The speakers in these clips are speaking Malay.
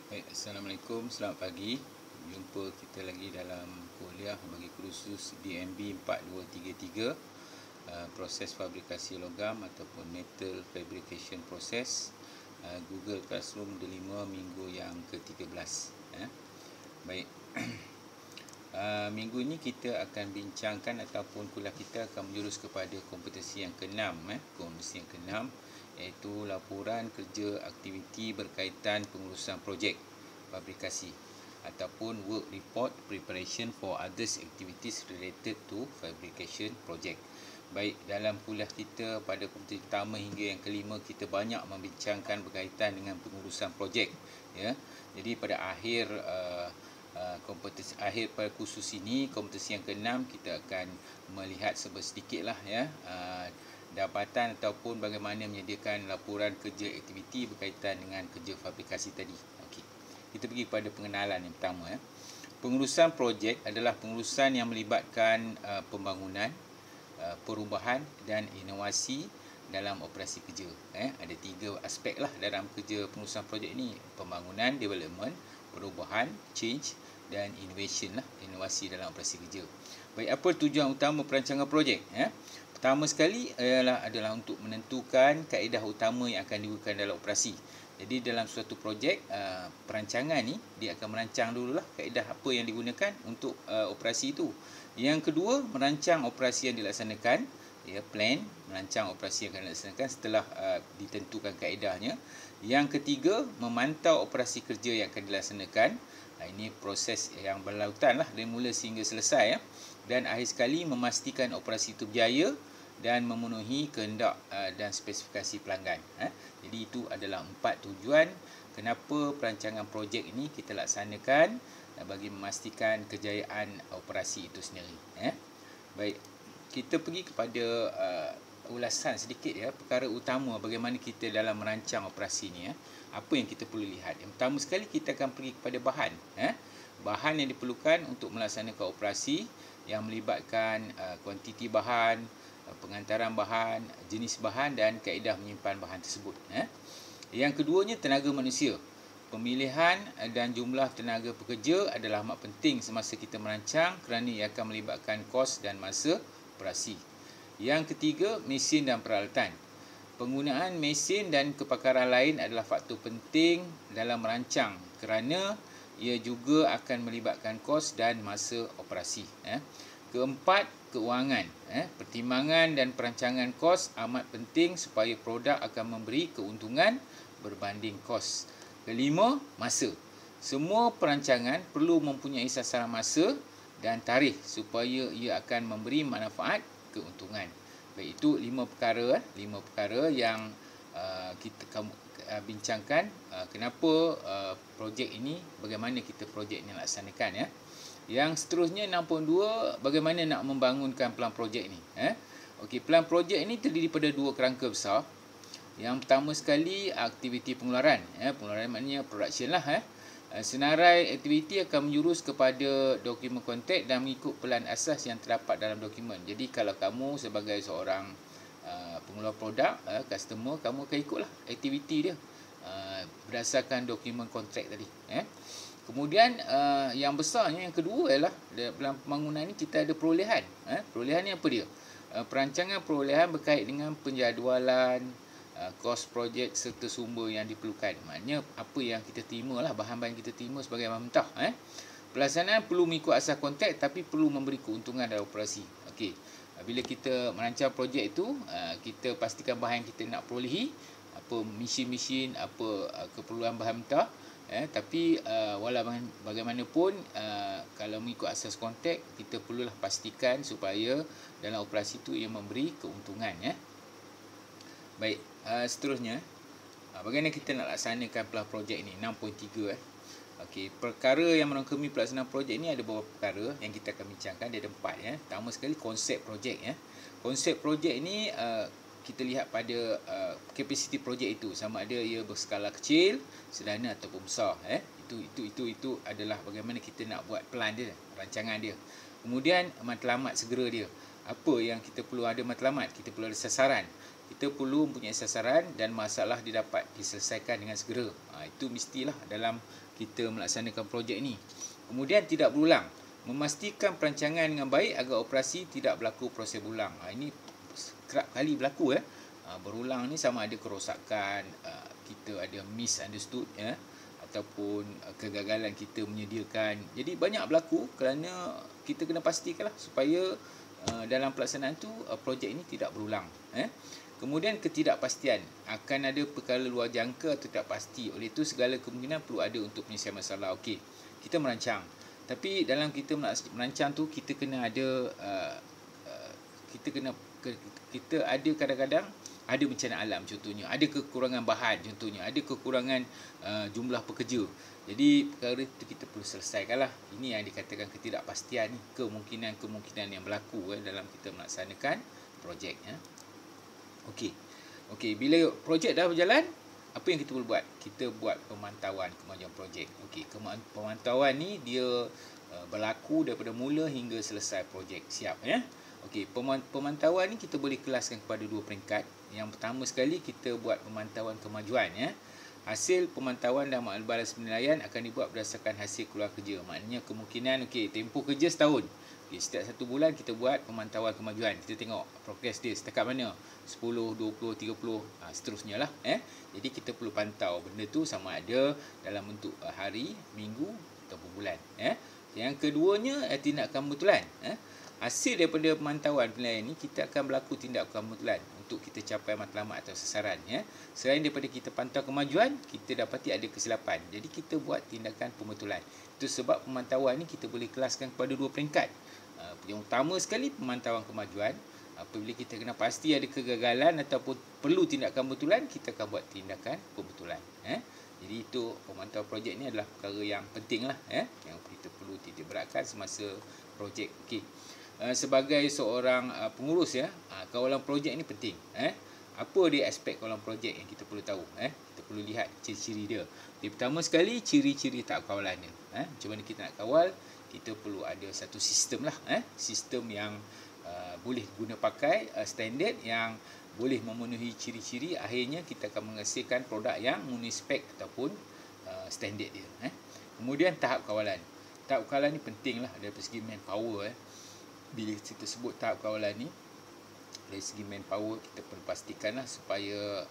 Baik, Assalamualaikum, selamat pagi. Jumpa kita lagi dalam kuliah bagi kursus DMB 4233, proses fabrikasi logam ataupun metal fabrication process, Google Classroom D5 minggu yang ke-13. Baik. Minggu ini kita akan bincangkan ataupun kuliah kita akan menjurus kepada kompetensi yang ke-6, kompetensi yang ke-6 iaitu laporan kerja aktiviti berkaitan pengurusan projek fabrikasi ataupun work report preparation for others activities related to fabrication project. Baik, dalam kuliah kita pada kompetensi pertama hingga yang kelima kita banyak membincangkan berkaitan dengan pengurusan projek, ya. Jadi pada akhir kompetensi akhir pada kursus ini, kompetensi yang ke-6, kita akan melihat sedikitlah, ya, dapatan ataupun bagaimana menyediakan laporan kerja aktiviti berkaitan dengan kerja fabrikasi tadi. Okey. Kita pergi pada pengenalan yang pertama, ya. Pengurusan projek adalah pengurusan yang melibatkan pembangunan, perubahan dan inovasi dalam operasi kerja. Ada 3 aspek lah dalam kerja pengurusan projek ini: pembangunan, development, perubahan, change, dan innovation lah, inovasi dalam operasi kerja. Baik, apa tujuan utama perancangan projek? Pertama sekali adalah untuk menentukan kaedah utama yang akan digunakan dalam operasi. Jadi dalam suatu projek, perancangan ni dia akan merancang dululah kaedah apa yang digunakan untuk operasi itu. Yang kedua, merancang operasi yang dilaksanakan, ya, plan, merancang operasi yang akan dilaksanakan setelah ditentukan kaedahnya. Yang ketiga, memantau operasi kerja yang akan dilaksanakan. Ini proses yang berlautan lah dari mula sehingga selesai, ya. Dan akhir sekali memastikan operasi itu berjaya dan memenuhi kehendak dan spesifikasi pelanggan. Jadi itu adalah 4 tujuan kenapa perancangan projek ini kita laksanakan bagi memastikan kejayaan operasi itu sendiri. Baik, kita pergi kepada ulasan sedikit, ya, perkara utama bagaimana kita dalam merancang operasi ni, ya. Apa yang kita perlu lihat? Yang pertama sekali kita akan pergi kepada bahan. Bahan yang diperlukan untuk melaksanakan operasi yang melibatkan kuantiti bahan, pengantaran bahan, jenis bahan dan kaedah menyimpan bahan tersebut. Yang keduanya, tenaga manusia. Pemilihan dan jumlah tenaga pekerja adalah amat penting semasa kita merancang kerana ia akan melibatkan kos dan masa operasi. Yang ketiga, mesin dan peralatan. Penggunaan mesin dan kepakaran lain adalah faktor penting dalam merancang kerana ia juga akan melibatkan kos dan masa operasi. Keempat, keuangan. Pertimbangan dan perancangan kos amat penting supaya produk akan memberi keuntungan berbanding kos. Kelima, masa. Semua perancangan perlu mempunyai sasaran masa dan tarikh supaya ia akan memberi manfaat keuntungan. Baik, itu 5 perkara yang kita bincangkan kenapa projek ini, bagaimana kita projek ini laksanakan, ya. Yang seterusnya 6.2, bagaimana nak membangunkan pelan projek ini. Okey, pelan projek ini terdiri pada 2 kerangka besar. Yang pertama sekali, aktiviti pengeluaran. Pengeluaran maknanya production lah. Senarai aktiviti akan menjurus kepada dokumen kontrak dan mengikut pelan asas yang terdapat dalam dokumen. Jadi kalau kamu sebagai seorang pengeluar produk, customer, kamu akan ikutlah aktiviti dia berdasarkan dokumen kontrak tadi. Kemudian yang besarnya, yang kedua ialah dalam pembangunan ni kita ada perolehan. Perolehan ni apa dia? Perancangan perolehan berkait dengan penjadualan, kos projek serta sumber yang diperlukan. Maknanya apa yang kita terima lah, bahan-bahan kita terima sebagai bahan mentah. Pelaksanaan perlu mengikut asas kontrak tapi perlu memberi keuntungan dalam operasi. Okey. Bila kita merancang projek itu, kita pastikan bahan yang kita nak perolehi, apa mesin-mesin, apa keperluan bahan mentah. Tapi walau bagaimanapun, kalau mengikut asas kontrak, kita perlulah pastikan supaya dalam operasi itu ia memberi keuntungan, ya. Baik, seterusnya, bagaimana kita nak laksanakan pelan projek ini, 6.3. Okey, perkara yang merangkumi pelaksanaan projek ini ada beberapa perkara yang kita akan bincangkan. Dia ada 4, ya. Pertama sekali, konsep projek, ya. Konsep projek ini kita lihat pada kapasiti projek itu, sama ada ia berskala kecil, sederhana ataupun besar. Itu adalah bagaimana kita nak buat plan dia, rancangan dia. Kemudian matlamat segera dia. Apa yang kita perlu ada matlamat? Kita perlu ada sasaran. kita perlu mempunyai sasaran dan masalah didapat diselesaikan dengan segera. Itu mestilah dalam kita melaksanakan projek ni. Kemudian tidak berulang. Memastikan perancangan dengan baik agar operasi tidak berlaku proses berulang. Ini kerap kali berlaku. Berulang ni sama ada kerosakan, kita ada misunderstood, ataupun kegagalan kita menyediakan. Jadi banyak berlaku kerana kita kena pastikanlah supaya dalam pelaksanaan tu projek ini tidak berulang. Kemudian ketidakpastian, akan ada perkara luar jangka atau tidak pasti. Oleh itu segala kemungkinan perlu ada untuk penyelesaian masalah. Okey, kita merancang. Tapi dalam kita merancang tu kita kena ada kita ada kadang-kadang ada bencana alam contohnya, ada kekurangan bahan contohnya, ada kekurangan jumlah pekerja. Jadi perkara itu kita perlu selesaikanlah. Ini yang dikatakan ketidakpastian ni, kemungkinan yang berlaku dalam kita melaksanakan projek. Okey, bila projek dah berjalan, apa yang kita perlu buat? Kita buat pemantauan kemajuan projek. Okey, pemantauan ni dia berlaku daripada mula hingga selesai projek. Siap Okey, pemantauan ni kita boleh kelaskan kepada dua peringkat. Yang pertama sekali kita buat pemantauan kemajuan Hasil pemantauan dan balas penilaian akan dibuat berdasarkan hasil keluar kerja. Maknanya kemungkinan tempoh kerja setahun. Setiap 1 bulan kita buat pemantauan kemajuan. Kita tengok progres dia setakat mana. 10, 20, 30, seterusnya lah. Jadi kita perlu pantau benda tu sama ada dalam bentuk hari, minggu ataupun bulan. Yang keduanya tindakan pembetulan. Hasil daripada pemantauan penilaian ni kita akan berlaku tindakan pembetulan untuk kita capai matlamat atau sasaran. Selain daripada kita pantau kemajuan, kita dapati ada kesilapan. Jadi kita buat tindakan pembetulan. Itu sebab pemantauan ni kita boleh kelaskan kepada dua peringkat. Yang utama sekali pemantauan kemajuan. Apabila kita kena pasti ada kegagalan ataupun perlu tindakan pembetulan, kita akan buat tindakan pembetulan. Jadi itu pemantauan projek ni adalah perkara yang penting lah, yang kita perlu titik beratkan semasa projek. Okey. Sebagai seorang pengurus kawalan projek ni penting. Apa dia aspek kawalan projek yang kita perlu tahu? Kita perlu lihat ciri-ciri dia. Pertama sekali ciri-ciri tahap kawalan dia. Macam mana kita nak kawal? Kita perlu ada satu sistem lah. Sistem yang boleh guna pakai, standard yang boleh memenuhi ciri-ciri. Akhirnya kita akan menghasilkan produk yang memenuhi spek ataupun standard dia. Kemudian tahap kawalan. Tahap kawalan ni penting lah dari segi manpower. Bila kita sebut tahap kawalan ni, dari segi manpower kita perlu pastikanlah supaya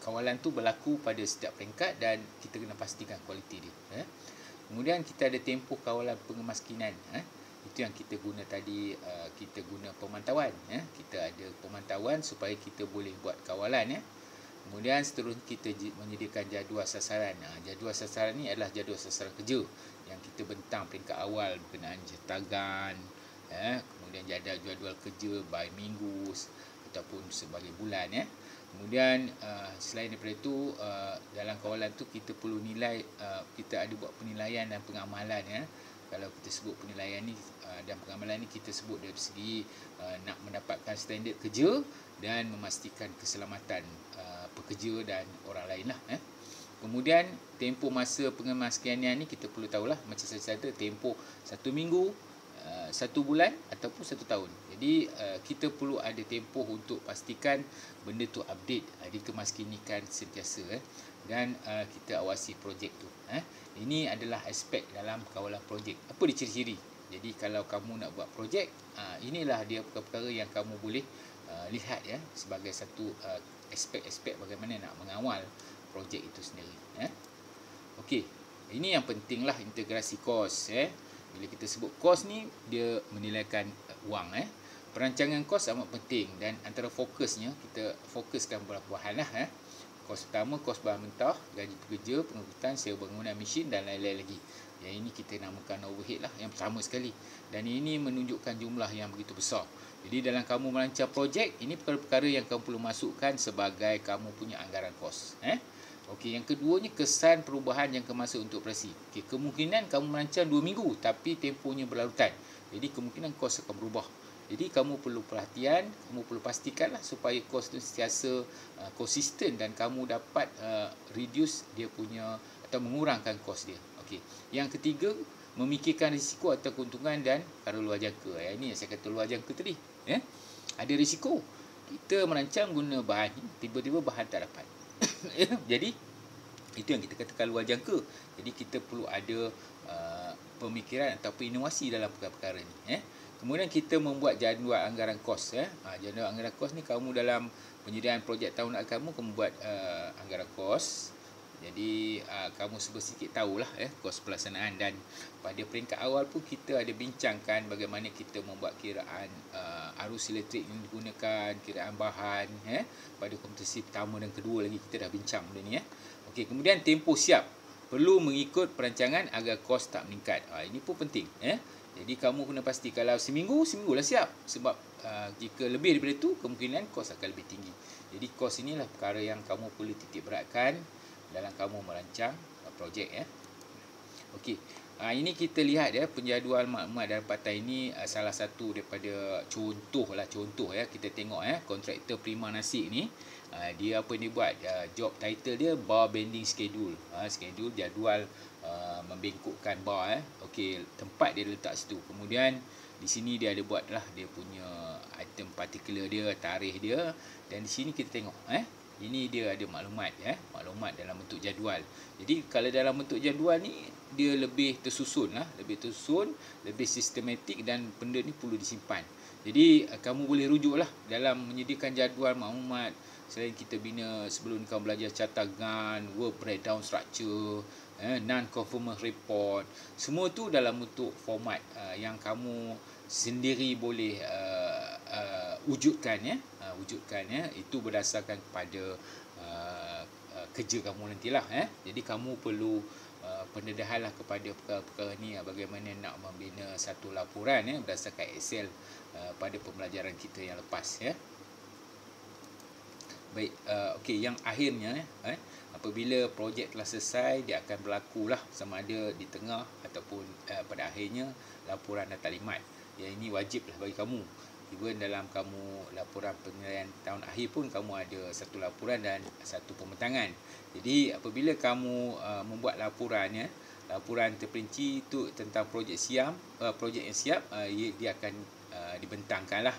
kawalan tu berlaku pada setiap peringkat dan kita kena pastikan kualiti dia. Kemudian kita ada tempoh kawalan pengemaskinan. Itu yang kita guna tadi, kita guna pemantauan. Kita ada pemantauan supaya kita boleh buat kawalan. Kemudian seterusnya kita menyediakan jadual sasaran. Jadual sasaran ni adalah jadual sasaran kerja yang kita bentang peringkat awal berkenaan jetagan, kemudian jadual kerja by minggu ataupun sebagai bulan. Kemudian selain daripada itu, dalam kawalan tu kita perlu nilai, kita ada buat penilaian dan pengamalan. Kalau kita sebut penilaian ni dan pengamalan ni, kita sebut dari segi nak mendapatkan standard kerja dan memastikan keselamatan pekerja dan orang lain lah. Kemudian tempoh masa pengemaskinan ni kita perlu tahulah, macam saya kata, tempoh 1 minggu, 1 bulan ataupun 1 tahun. Jadi kita perlu ada tempoh untuk pastikan benda tu update, dikemaskinikan sentiasa, dan kita awasi projek tu. Ini adalah aspek dalam kawalan projek. Apa dia ciri-ciri? Jadi kalau kamu nak buat projek, inilah dia perkara-perkara yang kamu boleh lihat sebagai satu aspek-aspek bagaimana nak mengawal projek itu sendiri. Okey, ini yang pentinglah integrasi kos. Bila kita sebut kos ni, dia menilaikan wang. Perancangan kos amat penting dan antara fokusnya, kita fokuskan beberapa bahan lah. Kos pertama, kos bahan mentah, gaji pekerja, pengangkutan, sewa bangunan, mesin dan lain-lain lagi. Yang ini kita namakan overhead lah, yang pertama sekali. Dan ini menunjukkan jumlah yang begitu besar. Jadi dalam kamu merancang projek, ini perkara-perkara yang kamu perlu masukkan sebagai kamu punya anggaran kos. Okey, yang keduanya kesan perubahan yang masuk untuk operasi. Okey, kemungkinan kamu merancang 2 minggu tapi tempohnya berlarutan. Jadi kemungkinan kos akan berubah. Jadi kamu perlu perhatian, kamu perlu pastikanlah supaya kos itu sentiasa konsisten dan kamu dapat reduce dia punya atau mengurangkan kos dia. Okey. Yang ketiga, memikirkan risiko atau keuntungan dan perkara luar jangka. Ini yang saya kata luar jangka tadi. Ada risiko. kita merancang guna bahan ni, tiba-tiba bahan tak dapat. Jadi itu yang kita katakan luar jangka. Jadi kita perlu ada pemikiran ataupun inovasi dalam perkara-perkara ni. Kemudian kita membuat jadual anggaran kos. Jadual anggaran kos ni kamu dalam penyediaan projek tahunan kamu buat anggaran kos. Jadi kamu sedikit tahulah kos pelaksanaan, dan pada peringkat awal pun kita ada bincangkan bagaimana kita membuat kiraan arus elektrik yang digunakan, kiraan bahan pada kompetisi pertama dan kedua lagi kita dah bincang benda ni. Okey, kemudian tempoh siap. Perlu mengikut perancangan agar kos tak meningkat. Ini pun penting. Jadi kamu kena pasti kalau seminggulah siap. Sebab jika lebih daripada itu, kemungkinan kos akan lebih tinggi. Jadi kos inilah perkara yang kamu perlu titik beratkan dalam kamu merancang projek. Okey. Ini kita lihat penjadual maklumat dan dapatan ini salah satu daripada contoh kita tengok kontraktor Prima Nasi ni dia apa dia buat, job title dia bar bending schedule. Schedule jadual membengkokkan bar. Okey, tempat dia letak situ. Kemudian di sini dia ada buatlah dia punya item particular dia, tarikh dia, dan di sini kita tengok ini dia ada maklumat maklumat dalam bentuk jadual. Jadi kalau dalam bentuk jadual ni dia lebih tersusun, lebih sistematik, dan benda ni perlu disimpan. Jadi kamu boleh rujuklah dalam menyediakan jadual maklumat. Selain kita bina sebelum ni kamu belajar cadangan, work breakdown structure, non-conformance report, semua tu dalam bentuk format yang kamu sendiri boleh wujudkan. Itu berdasarkan kepada kerja kamu nantilah. Jadi kamu perlu pendedahanlah kepada perkara-perkara ni, bagaimana nak membina satu laporan berdasarkan Excel pada pembelajaran kita yang lepas. Baik, okey, yang akhirnya apabila projek telah selesai, dia akan berlakulah sama ada di tengah ataupun pada akhirnya laporan dan taklimat. Yang ini wajiblah bagi kamu. Even dalam kamu laporan penilaian tahun akhir pun kamu ada satu laporan dan satu pembentangan. Jadi apabila kamu membuat laporan terperinci itu tentang projek yang siap, dia akan dibentangkanlah.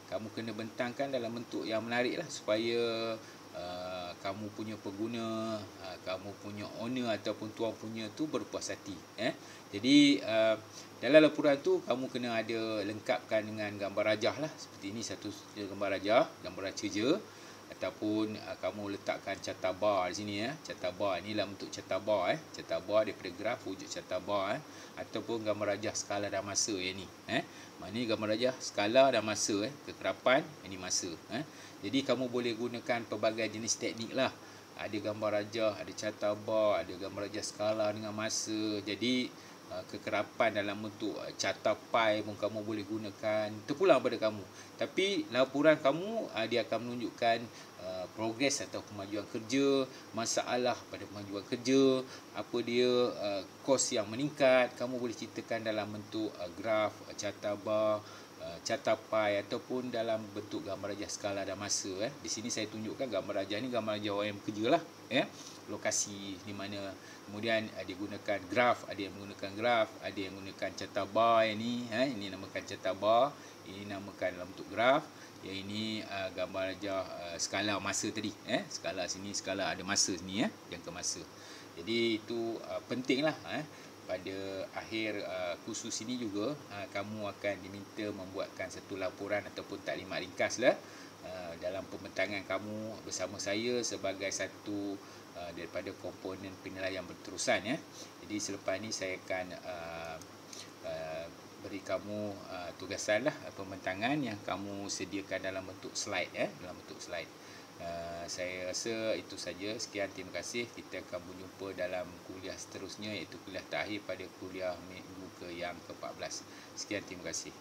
Kamu kena bentangkan dalam bentuk yang menarik lah, supaya kamu punya pengguna, kamu punya owner ataupun tuan punya tu berpuas hati. Jadi dalam laporan tu kamu kena ada lengkapkan dengan gambar rajah lah. Seperti ini satu gambar rajah, gambar cerja, ataupun kamu letakkan carta bar di sini. Carta bar ni dalam bentuk carta bar. Carta bar daripada graf wujud carta bar, ataupun gambar rajah skala dan masa yang ni. Maknanya gambar rajah skala dan masa, kekerapan, ini masa. Jadi kamu boleh gunakan pelbagai jenis teknik lah. Ada gambar rajah, ada carta bar, ada gambar rajah skala dengan masa. Jadi kekerapan dalam bentuk carta pie pun kamu boleh gunakan, terpulang pada kamu. Tapi laporan kamu dia akan menunjukkan progres atau kemajuan kerja, masalah pada kemajuan kerja, apa dia kos yang meningkat. Kamu boleh ceritakan dalam bentuk graf, carta bar, carta pie, ataupun dalam bentuk gambar rajah skala dan masa. Di sini saya tunjukkan gambar rajah ni, gambar rajah orang yang bekerja lah. Lokasi di mana, kemudian dia gunakan graf, ada yang menggunakan graf, ada yang menggunakan carta bar yang ni. Ini namakan carta bar, ini namakan dalam bentuk graf. Yang ini gambar rajah skala masa tadi. Skala sini, skala ada masa sini, jangka masa. Jadi itu pentinglah. Pada akhir kursus ini juga kamu akan diminta membuatkan satu laporan ataupun taklimat ringkas lah dalam pembentangan kamu bersama saya sebagai satu daripada komponen penilaian berterusan. Jadi selepas ni saya akan beri kamu tugasan lah, pembentangan yang kamu sediakan dalam bentuk slide. Dalam bentuk slide. Saya rasa itu saja. Sekian, terima kasih. Kita akan berjumpa dalam kuliah seterusnya, iaitu kuliah terakhir pada kuliah minggu yang ke-14. Sekian, terima kasih.